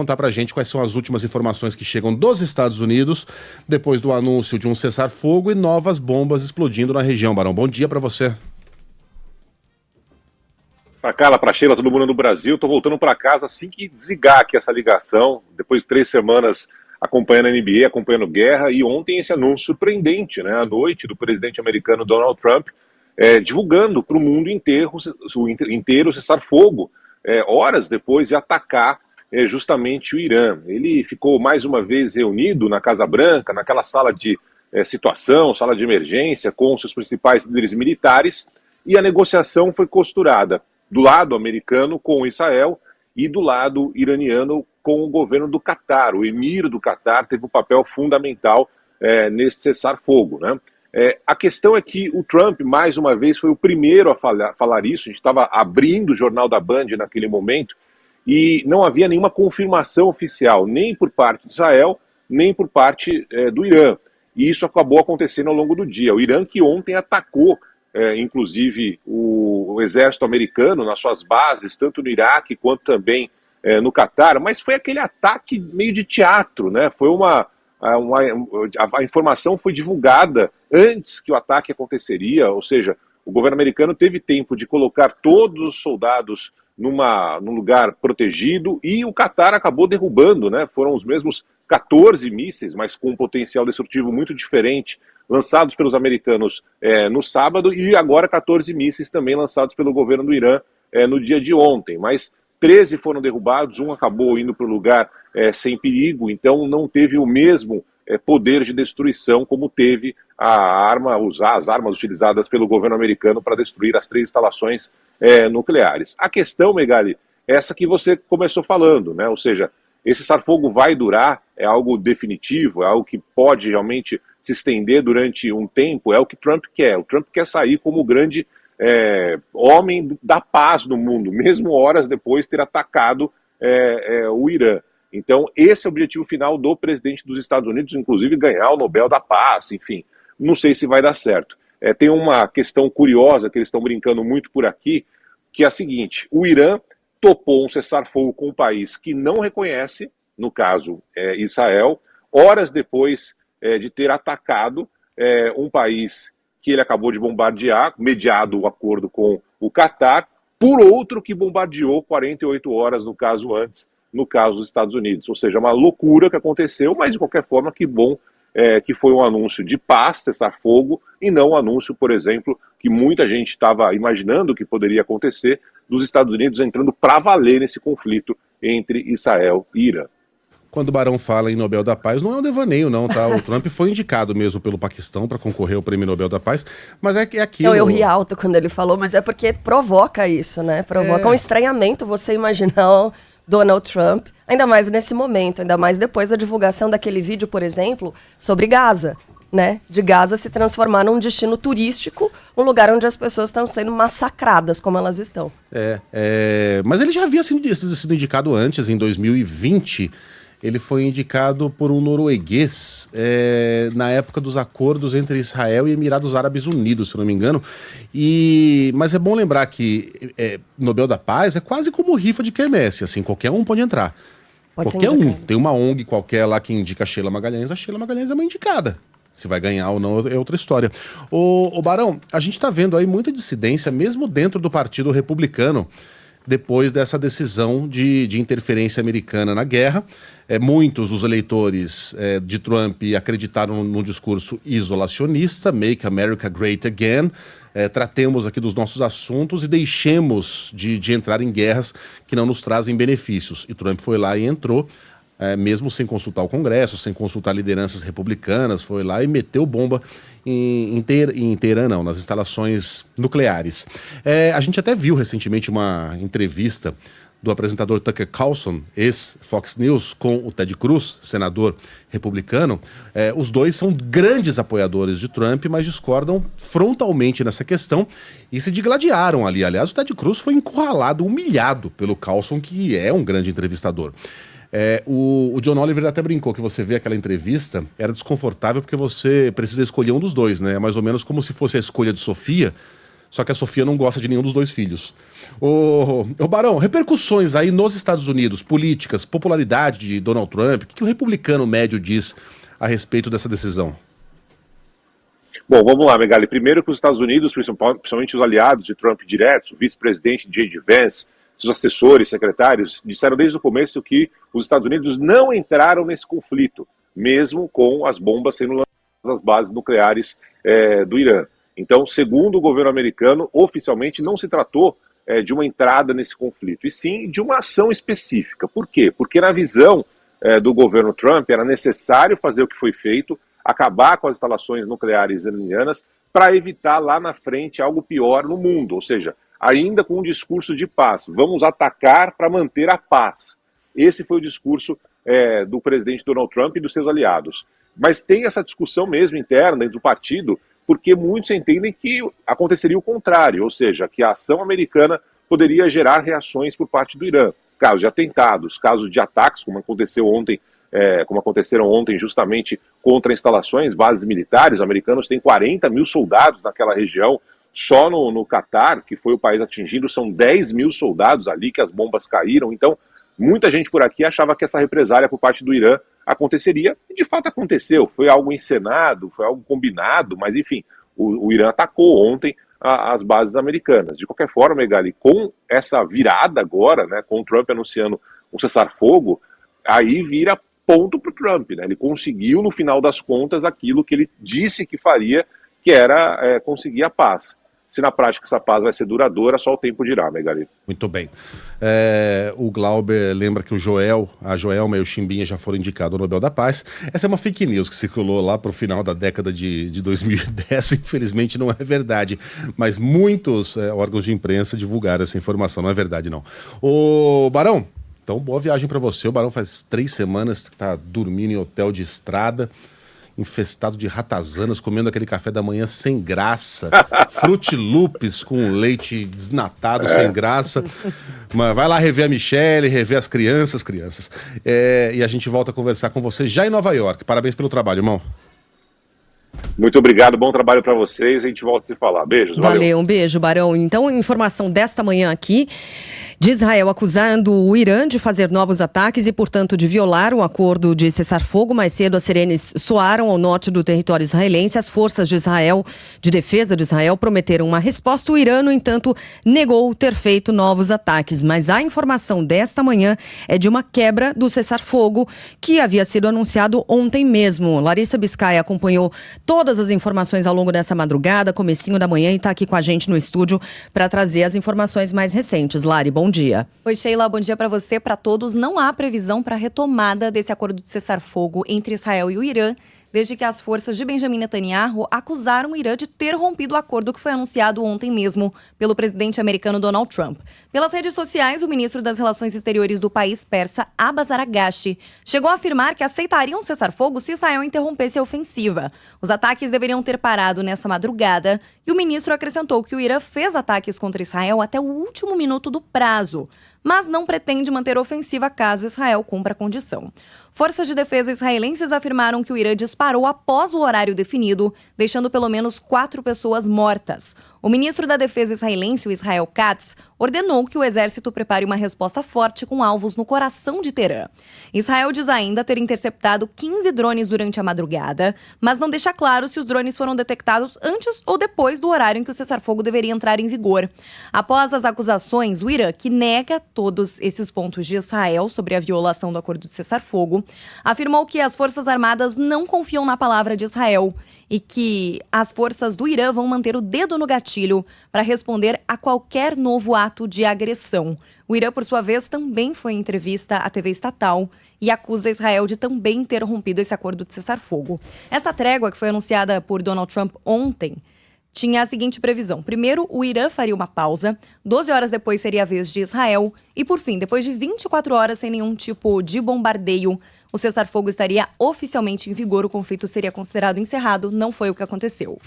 Contar pra gente quais são as últimas informações que chegam dos Estados Unidos depois do anúncio de um cessar-fogo e novas bombas explodindo na região. Barão, bom dia pra você. Pra Carla, pra Sheila, todo mundo no Brasil. Tô voltando pra casa assim que desligar aqui essa ligação, depois de 3 semanas acompanhando a NBA, acompanhando guerra, e ontem esse anúncio surpreendente, né, à noite, do presidente americano Donald Trump, divulgando para o mundo inteiro o cessar-fogo, horas depois de atacar justamente o Irã. Ele ficou mais uma vez reunido na Casa Branca, naquela sala de situação, sala de emergência, com seus principais líderes militares, e a negociação foi costurada do lado americano com Israel e do lado iraniano com o governo do Catar. O emir do Catar teve um papel fundamental nesse cessar-fogo, né? A questão é que o Trump, mais uma vez, foi o primeiro a falar isso. A gente estava abrindo o Jornal da Band naquele momento e não havia nenhuma confirmação oficial, nem por parte de Israel, nem por parte do Irã. E isso acabou acontecendo ao longo do dia. O Irã que ontem atacou, inclusive, o exército americano nas suas bases, tanto no Iraque quanto também no Catar, mas foi aquele ataque meio de teatro, né? Foi a informação foi divulgada antes que o ataque aconteceria, ou seja, o governo americano teve tempo de colocar todos os soldados num lugar protegido e o Catar acabou derrubando, né? Foram os mesmos 14 mísseis, mas com um potencial destrutivo muito diferente, lançados pelos americanos no sábado, e agora 14 mísseis também lançados pelo governo do Irã no dia de ontem, mas 13 foram derrubados, um acabou indo para o lugar sem perigo, então não teve o mesmo poder de destruição como teve as armas utilizadas pelo governo americano para destruir as 3 instalações nucleares. A questão, Megali, é essa que você começou falando, né? Ou seja, esse cessar-fogo vai durar, é algo definitivo, é algo que pode realmente se estender durante um tempo, é o que Trump quer. O Trump quer sair como o grande homem da paz no mundo, mesmo horas depois de ter atacado o Irã. Então, esse é o objetivo final do presidente dos Estados Unidos, inclusive ganhar o Nobel da Paz, enfim. Não sei se vai dar certo. Tem uma questão curiosa que eles estão brincando muito por aqui, que é a seguinte: o Irã topou um cessar-fogo com um país que não reconhece, no caso Israel, horas depois de ter atacado um país que ele acabou de bombardear, mediado o acordo com o Catar, por outro que bombardeou 48 horas, no caso antes, no caso dos Estados Unidos. Ou seja, uma loucura que aconteceu, mas de qualquer forma, que bom que foi um anúncio de paz, cessar-fogo, e não um anúncio, por exemplo, que muita gente estava imaginando que poderia acontecer, dos Estados Unidos entrando para valer nesse conflito entre Israel e Irã. Quando o Barão fala em Nobel da Paz, não é um devaneio não, tá? O Trump foi indicado mesmo pelo Paquistão para concorrer ao Prêmio Nobel da Paz, mas é aquilo... Eu ri alto quando ele falou, mas é porque provoca isso, né? Provoca um estranhamento você imaginar o Donald Trump, ainda mais nesse momento, ainda mais depois da divulgação daquele vídeo, por exemplo, sobre Gaza, né? De Gaza se transformar num destino turístico, um lugar onde as pessoas estão sendo massacradas como elas estão. Mas ele já havia sido indicado antes, em 2020... Ele foi indicado por um norueguês na época dos acordos entre Israel e Emirados Árabes Unidos, se não me engano. Mas é bom lembrar que Nobel da Paz é quase como rifa de quermesse, assim, qualquer um pode entrar. Qualquer um. Tem uma ONG qualquer lá que indica a Sheila Magalhães é uma indicada. Se vai ganhar ou não é outra história. Ô Barão, a gente tá vendo aí muita dissidência, mesmo dentro do Partido Republicano, depois dessa decisão de interferência americana na guerra. Muitos dos eleitores de Trump acreditaram no discurso isolacionista, Make America Great Again, tratemos aqui dos nossos assuntos e deixemos de entrar em guerras que não nos trazem benefícios. E Trump foi lá e entrou, mesmo sem consultar o Congresso, sem consultar lideranças republicanas, foi lá e meteu bomba nas instalações nucleares. A gente até viu recentemente uma entrevista do apresentador Tucker Carlson, ex-Fox News, com o Ted Cruz, senador republicano. Os dois são grandes apoiadores de Trump, mas discordam frontalmente nessa questão e se digladiaram ali. Aliás, o Ted Cruz foi encurralado, humilhado pelo Carlson, que é um grande entrevistador. O John Oliver até brincou que você vê aquela entrevista, era desconfortável porque você precisa escolher um dos dois, né? É mais ou menos como se fosse a escolha de Sofia. Só que a Sofia não gosta de nenhum dos 2 filhos. Ô Barão, repercussões aí nos Estados Unidos, políticas, popularidade de Donald Trump, o que o republicano médio diz a respeito dessa decisão? Bom, vamos lá, Megali. Primeiro que os Estados Unidos, principalmente os aliados de Trump diretos, o vice-presidente J.D. Vance, seus assessores, secretários, disseram desde o começo que os Estados Unidos não entraram nesse conflito, mesmo com as bombas sendo lançadas às bases nucleares do Irã. Então, segundo o governo americano, oficialmente não se tratou de uma entrada nesse conflito, e sim de uma ação específica. Por quê? Porque na visão do governo Trump era necessário fazer o que foi feito, acabar com as instalações nucleares iranianas para evitar lá na frente algo pior no mundo, ou seja, ainda com um discurso de paz, vamos atacar para manter a paz. Esse foi o discurso do presidente Donald Trump e dos seus aliados. Mas tem essa discussão mesmo interna dentro do partido, porque muitos entendem que aconteceria o contrário, ou seja, que a ação americana poderia gerar reações por parte do Irã. Casos de atentados, casos de ataques, como aconteceram ontem justamente contra instalações, bases militares. Os americanos têm 40 mil soldados naquela região. Só no Catar, que foi o país atingido, são 10 mil soldados ali que as bombas caíram. Então, muita gente por aqui achava que essa represália por parte do Irã aconteceria, e de fato aconteceu. Foi algo encenado, foi algo combinado, mas enfim, o Irã atacou ontem as bases americanas. De qualquer forma, Megali, com essa virada agora, né, com o Trump anunciando um cessar-fogo, aí vira ponto para o Trump, né? Ele conseguiu, no final das contas, aquilo que ele disse que faria, que era conseguir a paz. Se na prática essa paz vai ser duradoura, só o tempo dirá, Megali. Muito bem. O Glauber lembra que a Joelma e o Chimbinha já foram indicados ao Nobel da Paz. Essa é uma fake news que circulou lá para o final da década de 2010. Infelizmente não é verdade, mas muitos órgãos de imprensa divulgaram essa informação. Não é verdade, não. Ô, Barão, então boa viagem para você. O Barão faz 3 semanas que está dormindo em hotel de estrada, infestado de ratazanas, comendo aquele café da manhã sem graça, Fruit Loops com leite desnatado sem graça. Mas vai lá rever a Michelle, rever as crianças. E a gente volta a conversar com você já em Nova York. Parabéns pelo trabalho, irmão. Muito obrigado, bom trabalho para vocês. A gente volta a se falar. Beijos, valeu. Um beijo, Barão. Então, informação desta manhã aqui de Israel acusando o Irã de fazer novos ataques e, portanto, de violar o acordo de cessar-fogo. Mais cedo, as sirenes soaram ao norte do território israelense. As forças de defesa de Israel, prometeram uma resposta. O Irã, no entanto, negou ter feito novos ataques. Mas a informação desta manhã é de uma quebra do cessar-fogo que havia sido anunciado ontem mesmo. Larissa Biscaia acompanhou todas as informações ao longo dessa madrugada, comecinho da manhã, e está aqui com a gente no estúdio para trazer as informações mais recentes. Lari, bom dia. Oi, Sheila, bom dia para você, para todos. Não há previsão para a retomada desse acordo de cessar-fogo entre Israel e o Irã, desde que as forças de Benjamin Netanyahu acusaram o Irã de ter rompido o acordo que foi anunciado ontem mesmo pelo presidente americano Donald Trump. Pelas redes sociais, o ministro das Relações Exteriores do país persa, Abbas Aragashti, chegou a afirmar que aceitaria um cessar-fogo se Israel interrompesse a ofensiva. Os ataques deveriam ter parado nessa madrugada e o ministro acrescentou que o Irã fez ataques contra Israel até o último minuto do prazo, mas não pretende manter a ofensiva caso Israel cumpra a condição. Forças de defesa israelenses afirmaram que o Irã disparou após o horário definido, deixando pelo menos 4 pessoas mortas. O ministro da Defesa israelense, o Israel Katz, ordenou que o exército prepare uma resposta forte com alvos no coração de Teherã. Israel diz ainda ter interceptado 15 drones durante a madrugada, mas não deixa claro se os drones foram detectados antes ou depois do horário em que o cessar-fogo deveria entrar em vigor. Após as acusações, o Irã, que nega todos esses pontos de Israel sobre a violação do acordo de cessar-fogo, afirmou que as Forças Armadas não confiam na palavra de Israel e que as forças do Irã vão manter o dedo no gatilho para responder a qualquer novo ato de agressão. O Irã, por sua vez, também foi em entrevista à TV estatal e acusa Israel de também ter rompido esse acordo de cessar-fogo. Essa trégua, que foi anunciada por Donald Trump ontem, tinha a seguinte previsão. Primeiro, o Irã faria uma pausa, 12 horas depois seria a vez de Israel e, por fim, depois de 24 horas sem nenhum tipo de bombardeio, o cessar-fogo estaria oficialmente em vigor, o conflito seria considerado encerrado. Não foi o que aconteceu.